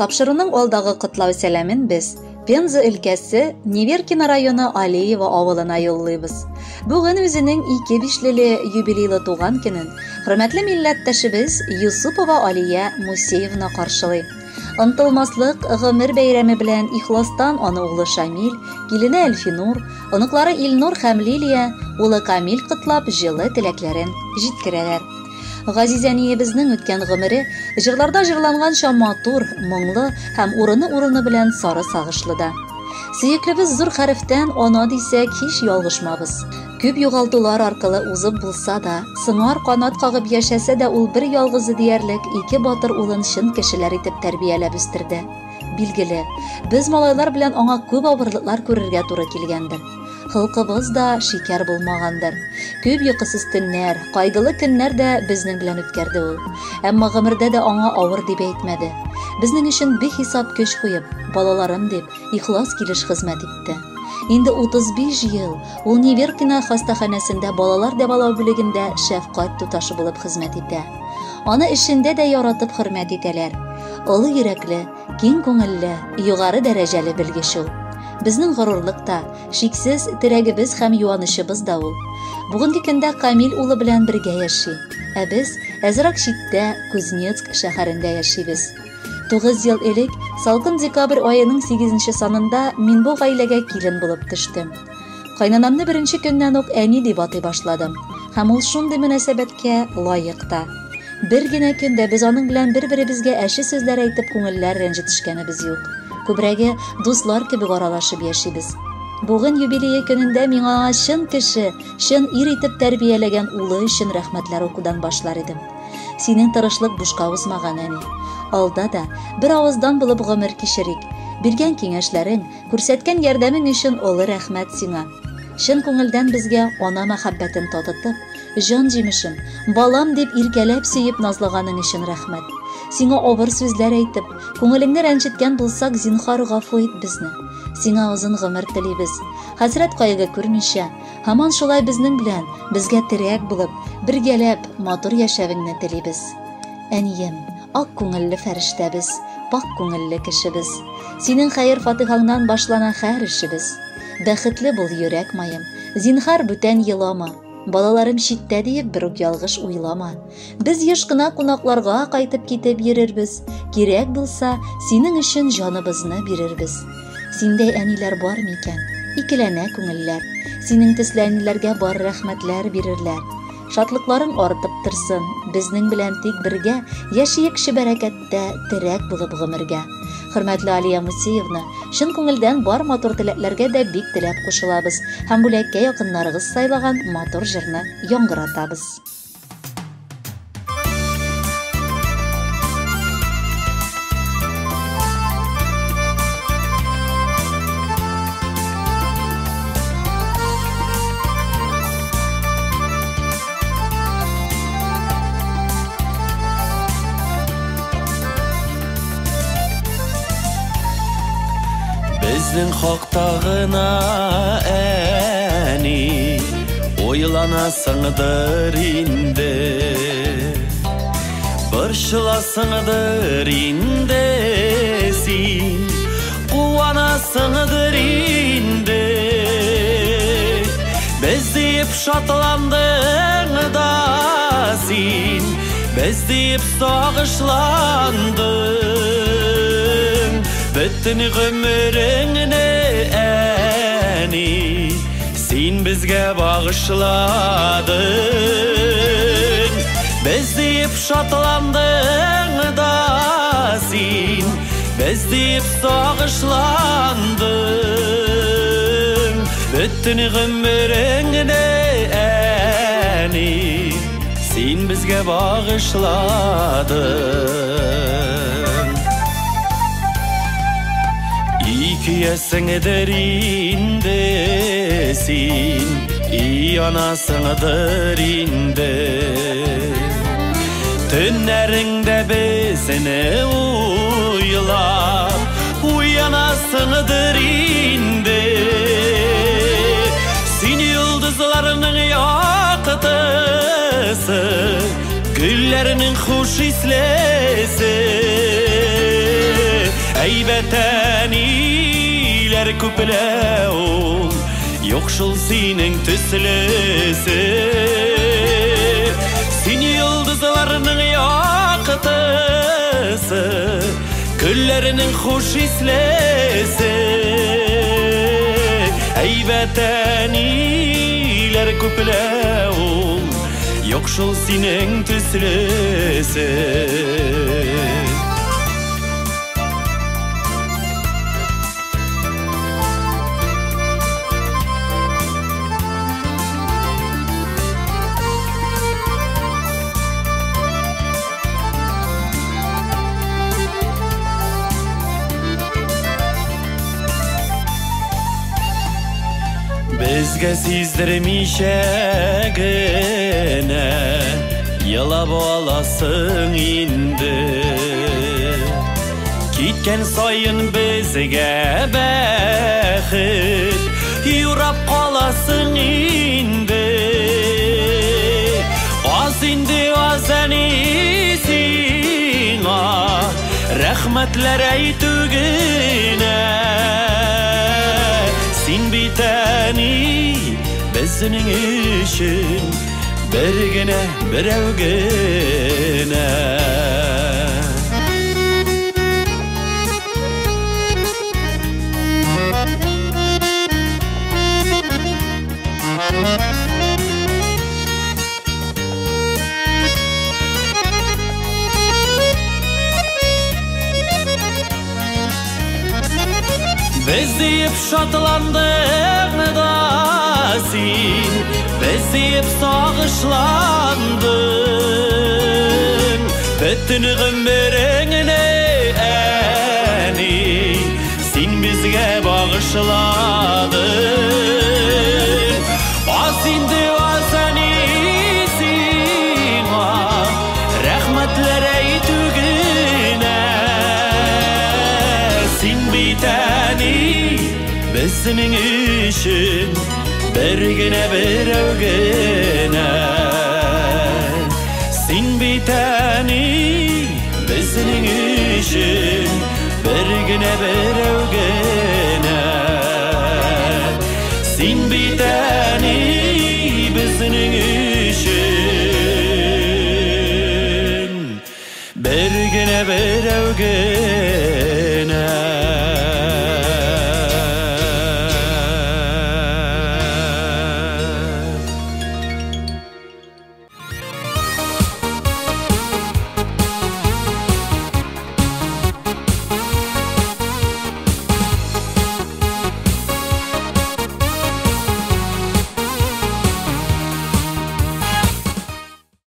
Тапшыруның алдагы котлау сәламен без Пенза өлкәсе Неверкино районы Алиева авылына юллыйбыз. Бүген үзенең 2 бишлеле юбилейлы туган көнен хөрмәтле милләттәшебез Юсупова Алия Мусеевна каршылый. Ынтылмаслык гомер бәйрәме белән ихластан аны улы Шамил, килене Әлфинур, оныклары Илнур һәм Лилия улы Камил котлап җылы теләкләрен җиткерәләр. Газизәниебезнең үткән гомере җырларда җырланган матур, моңлы һәм урыны белән сары сагышлы да. Сөеклебез зур хәрефтән ана дисәк һич ялгышмабыз. Күп югалтулар аркылы узып булса да, сыңар канат кагып яшәсә дә ул бер ялгызы диярлек 2 батыр улын чын кешеләр итеп тәрбияләп үстерде. Билгеле, без малайлар белән аңа күп авырлыклар күрергә туры килгәндер. Хылкыбыз да шикәр булмагандыр. Күп йокысыз төннәр, кайгылы көннәр дә безнең белән үткәрде ул. Әмма гомердә дә аңа авыр дип әйтмәде. Безнең өчен бихисап көч куеп, балаларым дип ихлас килеш хезмәт итте. Инде 35 ел ул Неверкино хастаханәсендә балалар дәвалау бүлегендә шәфкать туташы булып хезмәт итә. Аны эшендә дә яратып хөрмәт итәләр. Олы йөрәкле, киң күңелле, югары дәрәҗәле белгеч ул. Безнең горурлык та, шиксез терәгебез һәм юанышыбыз да ул. Бүгенге көндә Камил улы белән бергә яши. Ә без әзрәк читтә Кузнецк шәһәрендә яшибез. 9 ел элек, салкын декабрь айының 8 санында мин бу гаиләгә килен булып төштем. Кайнанамны беренче көннән үк әни дип атый башладым. Һәм ул шундый мөнәсәбәткә лаек та. Бер генә көндә без аның белән бер-беребезгә әши сүзләр әйтеп күңелләр рәнҗетешкәнебез юк. Күбрәге дуслар кебек аралашып яшибез. Бүген юбилее көнендә миңа чын кеше, чын ир итеп тәрбияләгән улы өчен рәхмәтләр укудан башлар идем. Синең тырышлык бушка узмаган, әни. Алда да бер авыздан булып гомер кичерик. Биргән киңәшләрең, күрсәткән ярдәмең өчен олы рәхмәт сиңа. Чын күңелдән безгә ана мәхәббәтен татытып, җан җимешем, балам дип иркәләп сөеп назлаганың өчен рәхмәт. Сиңа авыр сүзләр әйтеп, күңелеңне рәнҗеткән булсак, зинһар гафу ит безне. Сиңа озын гомер телибез. Хәсрәт кайгы күрмичә, һаман шулай безнең белән, безгә терәк булып, бергәләп матур яшәвеңне телибез. Әнием, ак күңелле фәрештәбез, пак күңелле кешебез. Синең хәер-фатихаңнан башлана һәр эшебез. Бәхетле бул йөрәк маем, зинһар бүтән елама. Балаларым читтә диеп бер үк ялгыш уйлама. Без еш кына кунакларга кайтып китеп йөрербез. Кирәк булса, синең өчен җаныбызны бирербез. Синдәй әниләр бар микән? Икеләнә күңелләр. Синең төсле әниләргә бар рәхмәтләр бирерләр. Шатлыкларың артып торсын, безнең белән тик бергә яшиек шибәрәкәттә терәк булып гомергә. Хөрмәтле Алия Мусеевна, чын күңелдән бар матур теләкләргә дә бик теләп кушылабыз һәм бүләккә якыннарыгыз сайлаган матур җырны яңгыратабыз. Безнең хактагына әни уйланасыңдыр инде, борчыласыңдыр инде син, куанасыңдыр инде. Без дип шатландың да син, без дип сагышландың. Бөтен гомереңне әни, син безгә багышладың. Без дип шатландың да син, без дип сагышландың. Бөтен гомереңне әни, син безгә багышладың. Икиясыңдыр инде син, и анасыңдыр инде. Төннәреңдә безне уйлап, уянасыңдыр инде. Син йолдызларның яктысы, гөлләрнең хуш ислесе. Әйбәтәниләр күпле ул, юк шул синең төслесе. Син йолдызларның яктысы, гөлләрнең хуш ислесе. Әйбәтәниләр күпле ул, юк шул синең төслесе. Безгә сиздермичә генә елап аласың инде. Киткән саен безгә бәхет юрап каласың инде. Аз инде аз әни сиңа рәхмәтләр әйтү генә. Син бит әни безнең өчен бер генә берәү генә. Без диеп шатландың да син, без диеп сагышландың. Бөтен гомереңне әни син безгә багышладың. Аз инде аз әни сиңа рәхмәтләр әйтү генә. Син бит безнең өчен бер генә берәү генә. Син бит әни безнең өчен бер генә